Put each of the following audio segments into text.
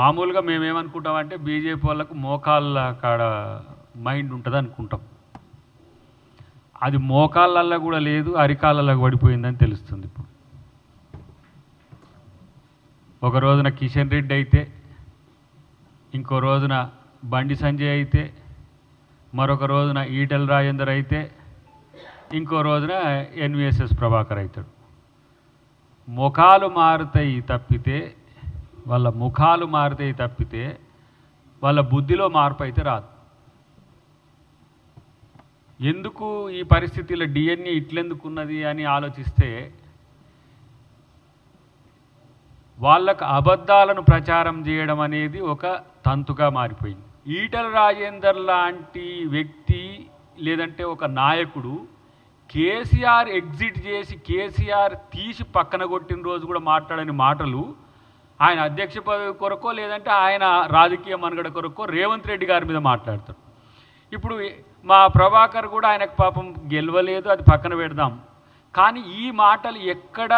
మామూలుగా మేమేమనుకుంటామంటే బీజేపీ వాళ్ళకు మోకాళ్ళ కాడ మైండ్ ఉంటుంది అనుకుంటాం. అది మోకాళ్ళల్లో కూడా లేదు, అరికాళ్ళల్లో పడిపోయిందని తెలుస్తుంది. ఇప్పుడు ఒక రోజున కిషన్ రెడ్డి అయితే, ఇంకో రోజున బండి సంజయ్ అయితే, మరొక రోజున ఈటెల రాజేందర్ అయితే, ఇంకో రోజున ఎన్విఎస్ఎస్ ప్రభాకర్ అవుతాడు. ముఖాలు మారుతాయి తప్పితే, వాళ్ళ ముఖాలు మారుతాయి తప్పితే వాళ్ళ బుద్ధిలో మార్పు అయితే రాదు. ఎందుకు ఈ పరిస్థితిలో డిఎన్ఏ ఇట్లెందుకున్నది అని ఆలోచిస్తే, వాళ్ళకు అబద్ధాలను ప్రచారం చేయడం అనేది ఒక తంతుగా మారిపోయింది. ఈటెల రాజేందర్ లాంటి వ్యక్తి లేదంటే ఒక నాయకుడు కేసీఆర్ ఎగ్జిట్ చేసి కేసీఆర్ తీసి పక్కన కొట్టిన రోజు కూడా మాట్లాడని మాటలు ఆయన అధ్యక్ష పదవి కొరకో లేదంటే ఆయన రాజకీయ మనుగడ కొరకో రేవంత్ రెడ్డి గారి మీద మాట్లాడతాడు. ఇప్పుడు మా ప్రభాకర్ కూడా ఆయనకు పాపం గెలవలేదు, అది పక్కన పెడదాం. కానీ ఈ మాటలు ఎక్కడ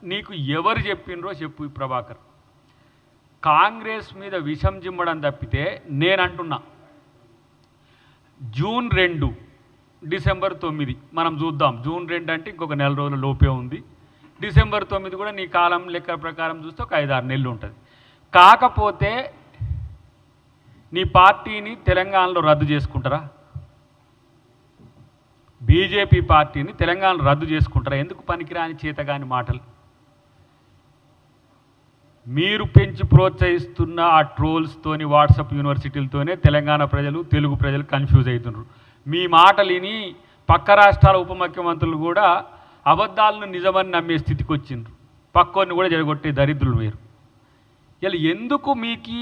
నీకు ఎవరు చెప్పినరో చెప్పు. ఈ ప్రభాకర్ కాంగ్రెస్ మీద విషం జిమ్మడం తప్పితే, నేను అంటున్నా జూన్ 2 డిసెంబర్ 9 మనం చూద్దాం. జూన్ 2 అంటే ఇంకొక నెల రోజుల లోపే ఉంది. డిసెంబర్ 9 కూడా నీ కాలం లెక్క ప్రకారం చూస్తే ఒక 5-6 నెలలు ఉంటుంది. కాకపోతే నీ పార్టీని తెలంగాణలో రద్దు చేసుకుంటారా? బీజేపీ పార్టీని తెలంగాణలో రద్దు చేసుకుంటారా? ఎందుకు పనికిరాని చేతగాని మాటలు? మీరు పెంచి ప్రోత్సహిస్తున్న ఆ ట్రోల్స్తోని వాట్సాప్ యూనివర్సిటీలతోనే తెలంగాణ ప్రజలు తెలుగు ప్రజలు కన్ఫ్యూజ్ అవుతున్నారు. మీ మాటలు విని పక్క రాష్ట్రాల ఉప ముఖ్యమంత్రులు కూడా అబద్ధాలను నిజమని నమ్మే స్థితికి వచ్చిండ్రు. పక్కోని కూడా జరగొట్టే దరిద్రులు మీరు. ఇలా ఎందుకు మీకు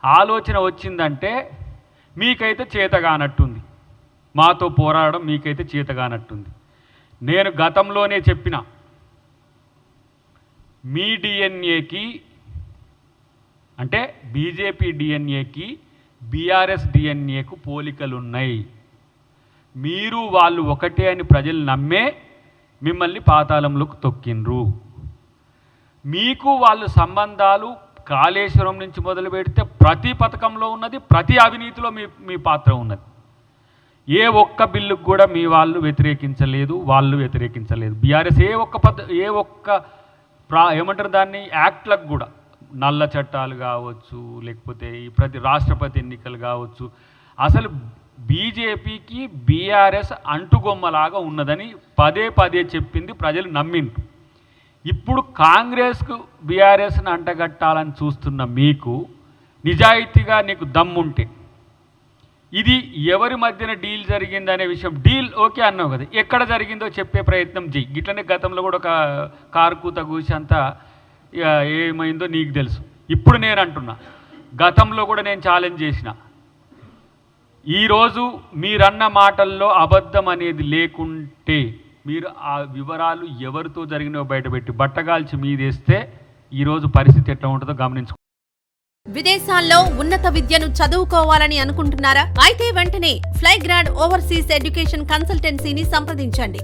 ఆలోచన వచ్చిందంటే, మీకైతే చేతగానట్టుంది, మాతో పోరాడడం మీకైతే చేతగానట్టుంది. నేను గతంలోనే చెప్పిన, మీ డిఎన్ఏకి అంటే బీజేపీ డిఎన్ఏకి బీఆర్ఎస్ డిఎన్ఏకు పోలికలు ఉన్నాయి. మీరు వాళ్ళు ఒకటే అని ప్రజలు నమ్మే మిమ్మల్ని పాతాళంలోకి తొక్కిండ్రు. మీకు వాళ్ళు సంబంధాలు కాళేశ్వరం నుంచి మొదలు పెడితే ప్రతి పథకంలో ఉన్నది, ప్రతి అవినీతిలో మీ పాత్ర ఉన్నది. ఏ ఒక్క బిల్లుకు కూడా మీ వాళ్ళు వ్యతిరేకించలేదు, వాళ్ళు వ్యతిరేకించలేదు. బీఆర్ఎస్ ఏ ఒక్క ఏమంటారు దాన్ని, యాక్ట్లకు కూడా, నల్ల చట్టాలు కావచ్చు, లేకపోతే ఈ ప్రతి రాష్ట్రపతి ఎన్నికలు కావచ్చు, అసలు బీజేపీకి బీఆర్ఎస్ అంటుగొమ్మలాగా ఉన్నదని పదే పదే చెప్పింది, ప్రజలు నమ్మిండ్రు. ఇప్పుడు కాంగ్రెస్కు బీఆర్ఎస్ని అంటగట్టాలని చూస్తున్న మీకు నిజాయితీగా నీకు దమ్ముంటే, ఇది ఎవరి మధ్యన డీల్ జరిగిందనే విషయం, డీల్ ఓకే అన్నావు కదా, ఎక్కడ జరిగిందో చెప్పే ప్రయత్నం చెయ్యి. గిట్లనే గతంలో కూడా ఒక కారు కూత కూసి అంతా ఏమైందో నీకు తెలుసు. ఇప్పుడు నేను అంటున్నా, గతంలో కూడా నేను ఛాలెంజ్ చేసిన, ఈరోజు మీరన్న మాటల్లో అబద్ధం అనేది లేకుంటే, మీరు ఆ వివరాలు ఎవరితో జరిగినో బయటపెట్టి బట్టగాల్చి మీదేస్తే ఈరోజు పరిస్థితి ఎట్లా ఉంటుందో గమనించుకో. విదేశాల్లో ఉన్నత విద్యను చదువుకోవాలని అనుకుంటున్నారా? అయితే వెంటనే ఫ్లైగ్రాడ్ ఓవర్సీస్ ఎడ్యుకేషన్ కన్సల్టెన్సీని సంప్రదించండి.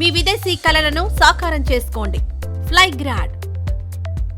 మీ విదేశీ కలలను సాకారం చేసుకోండి. ఫ్లైగ్రాడ్